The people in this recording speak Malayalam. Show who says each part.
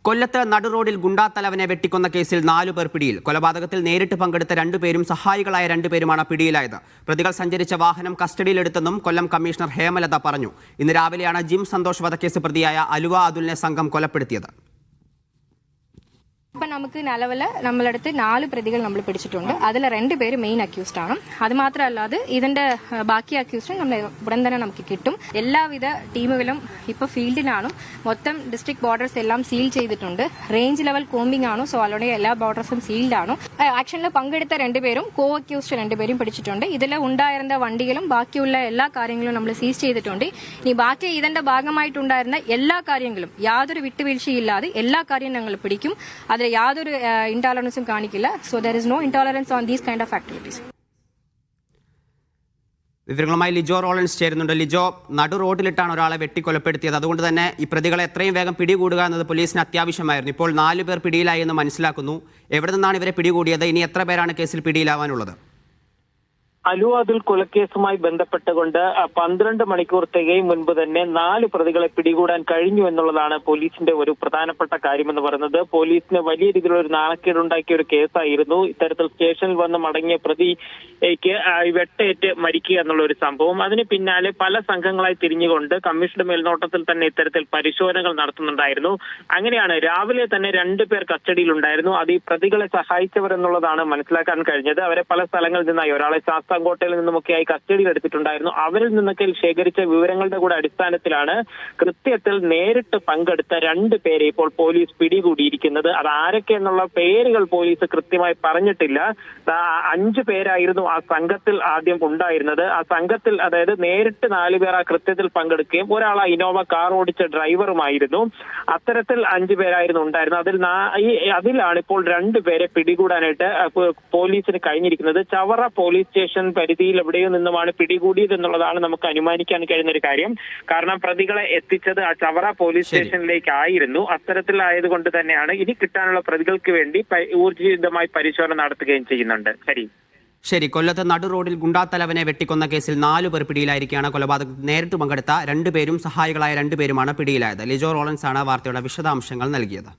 Speaker 1: കൊല്ലത്ത് നടുറോഡിൽ ഗുണ്ടാത്തലവനെ വെട്ടിക്കൊന്ന കേസിൽ 4 പേർ പിടിയിൽ. കൊലപാതകത്തിൽ നേരിട്ട് പങ്കെടുത്ത 2 പേരും സഹായികളായ 2 പേരുമാണ് പിടിയിലായത്. പ്രതികൾ സഞ്ചരിച്ച വാഹനം കസ്റ്റഡിയിലെടുത്തെന്നും കൊല്ലം കമ്മീഷണർ ഹേമലത പറഞ്ഞു. ഇന്ന് രാവിലെയാണ് ജിം സന്തോഷ് വധക്കേസ് പ്രതിയായ അലുവ അതുലിനെ സംഘം കൊലപ്പെടുത്തിയത്.
Speaker 2: ഇപ്പം നമുക്ക് നിലവിൽ നമ്മളടുത്ത് 4 പ്രതികൾ നമ്മൾ പിടിച്ചിട്ടുണ്ട്. അതിൽ 2 പേര് മെയിൻ അക്യൂസ്ഡ് ആണ്. അത് മാത്രമല്ലാതെ ഇതിന്റെ ബാക്കി അക്യൂസ്ഡ് നമ്മൾ ഉടൻ തന്നെ നമുക്ക് കിട്ടും. എല്ലാവിധ ടീമുകളും ഇപ്പൊ ഫീൽഡിലാണ്. മൊത്തം ഡിസ്ട്രിക്ട് ബോർഡേഴ്സ് എല്ലാം സീൽ ചെയ്തിട്ടുണ്ട്. റേഞ്ച് ലെവൽ കോമ്പിംഗ് ആണ്. സോ ഓൾറെഡി എല്ലാ ബോർഡേഴ്സും സീൽഡ് ആണ്. ആക്ഷനിൽ പങ്കെടുത്ത 2 പേരും കോ അക്യൂസ്ഡ് 2 പേരും പിടിച്ചിട്ടുണ്ട്. ഇതിൽ ഉണ്ടായിരുന്ന വണ്ടികളും ബാക്കിയുള്ള എല്ലാ കാര്യങ്ങളും നമ്മൾ സീസ് ചെയ്തിട്ടുണ്ട്. ഇനി ബാക്കി ഇതിന്റെ ഭാഗമായിട്ടുണ്ടായിരുന്ന എല്ലാ കാര്യങ്ങളും യാതൊരു വിട്ടുവീഴ്ചയില്ലാതെ എല്ലാ കാര്യവും ഞങ്ങൾ പിടിക്കും. അതിൽ യാതൊരു ഇൻടോളറൻസും കാണിക്കില്ല. So there is no intolerance on these kind of activities.
Speaker 1: വിവരങ്ങളുമായി ലിജോ റോളൻസ് ചേരുന്നുണ്ട്. ലിജോ, നടു റോഡിലിട്ടാണ് ഒരാളെ വെട്ടിക്കൊലപ്പെടുത്തിയത്. അതുകൊണ്ട് തന്നെ ഈ പ്രതികളെ എത്രയും വേഗം പിടികൂടുക എന്നത് പോലീസിന് അത്യാവശ്യമായിരുന്നു. ഇപ്പോൾ 4 പേർ പിടിയിലായി എന്ന് മനസ്സിലാക്കുന്നു. എവിടെ നിന്നാണ് ഇവരെ പിടികൂടിയത്? ഇനി എത്ര പേരാണ് കേസിൽ പിടിയിലാവാനുള്ളത്?
Speaker 3: അലുവ അതുൽ കൊലക്കേസുമായി ബന്ധപ്പെട്ടുകൊണ്ട് 12 മണിക്കൂർ തികയും മുൻപ് തന്നെ 4 പ്രതികളെ പിടികൂടാൻ കഴിഞ്ഞു എന്നുള്ളതാണ് പോലീസിന്റെ ഒരു പ്രധാനപ്പെട്ട കാര്യമെന്ന് പറയുന്നത്. പോലീസിന് വലിയ രീതിയിലുള്ള ഒരു നാണക്കേടുണ്ടാക്കിയ ഒരു കേസായിരുന്നു. ഇത്തരത്തിൽ സ്റ്റേഷനിൽ വന്ന് മടങ്ങിയ പ്രതിക്ക് വെട്ടേറ്റ് മരിക്കുക എന്നുള്ള ഒരു സംഭവം. അതിന് പിന്നാലെ പല സംഘങ്ങളായി തിരിഞ്ഞുകൊണ്ട് കമ്മീഷന്റെ മേൽനോട്ടത്തിൽ തന്നെ ഇത്തരത്തിൽ പരിശോധനകൾ നടത്തുന്നുണ്ടായിരുന്നു. അങ്ങനെയാണ് രാവിലെ തന്നെ 2 പേർ കസ്റ്റഡിയിലുണ്ടായിരുന്നു. അത് ഈ പ്രതികളെ സഹായിച്ചവർ എന്നുള്ളതാണ് മനസ്സിലാക്കാൻ കഴിഞ്ഞത്. അവരെ പല സ്ഥലങ്ങളിൽ നിന്നായി, ഒരാളെ കോട്ടയിൽ നിന്നുമൊക്കെയായി കസ്റ്റഡിയിൽ എടുത്തിട്ടുണ്ടായിരുന്നു. അവരിൽ നിന്നൊക്കെ ശേഖരിച്ച വിവരങ്ങളുടെ കൂടെ അടിസ്ഥാനത്തിലാണ് കൃത്യത്തിൽ നേരിട്ട് പങ്കെടുത്ത 2 പേരെ ഇപ്പോൾ പോലീസ് പിടികൂടിയിരിക്കുന്നത്. അത് ആരൊക്കെ എന്നുള്ള പേരുകൾ പോലീസ് കൃത്യമായി പറഞ്ഞിട്ടില്ല. 5 പേരായിരുന്നു ആ സംഘത്തിൽ ആദ്യം ഉണ്ടായിരുന്നത്. ആ സംഘത്തിൽ അതായത് നേരിട്ട് 4 പേർ ആ കൃത്യത്തിൽ പങ്കെടുക്കുകയും ഒരാൾ ആ ഇനോവ കാർ ഓടിച്ച ഡ്രൈവറുമായിരുന്നു. അത്തരത്തിൽ 5 പേരായിരുന്നു ഉണ്ടായിരുന്നത്. അതിലാണ് ഇപ്പോൾ 2 പേരെ പിടികൂടാനായിട്ട് പോലീസിന് കഴിഞ്ഞിരിക്കുന്നത്. ചവറ പോലീസ് സ്റ്റേഷൻ പരിധിയിൽ എവിടെയോ നിന്നുമാണ് പിടികൂടിയത് എന്നുള്ളതാണ് നമുക്ക് അനുമാനിക്കാൻ കഴിയുന്ന ഒരു കാര്യം. കാരണം പ്രതികളെ എത്തിച്ചത് ആ ചവറ പോലീസ് സ്റ്റേഷനിലേക്കായിരുന്നു. അത്തരത്തിലായതുകൊണ്ട് തന്നെയാണ് ഇനി കിട്ടാനുള്ള പ്രതികൾക്ക് വേണ്ടി ഊർജിതമായി പരിശോധന നടത്തുകയും ചെയ്യുന്നുണ്ട്.
Speaker 1: ശരി. കൊല്ലത്ത് നടു റോഡിൽ ഗുണ്ടാത്തലവനെ വെട്ടിക്കൊന്ന കേസിൽ 4 പേർ പിടിയിലായിരിക്കുകയാണ്. കൊലപാതകത്തിൽ നേരിട്ട് പങ്കെടുത്ത 2 പേരും സഹായികളായ 2 പേരുമാണ് പിടിയിലായത്. ലിജോ റോളൻസ് ആണ് വാർത്തയുടെ വിശദാംശങ്ങൾ നൽകിയത്.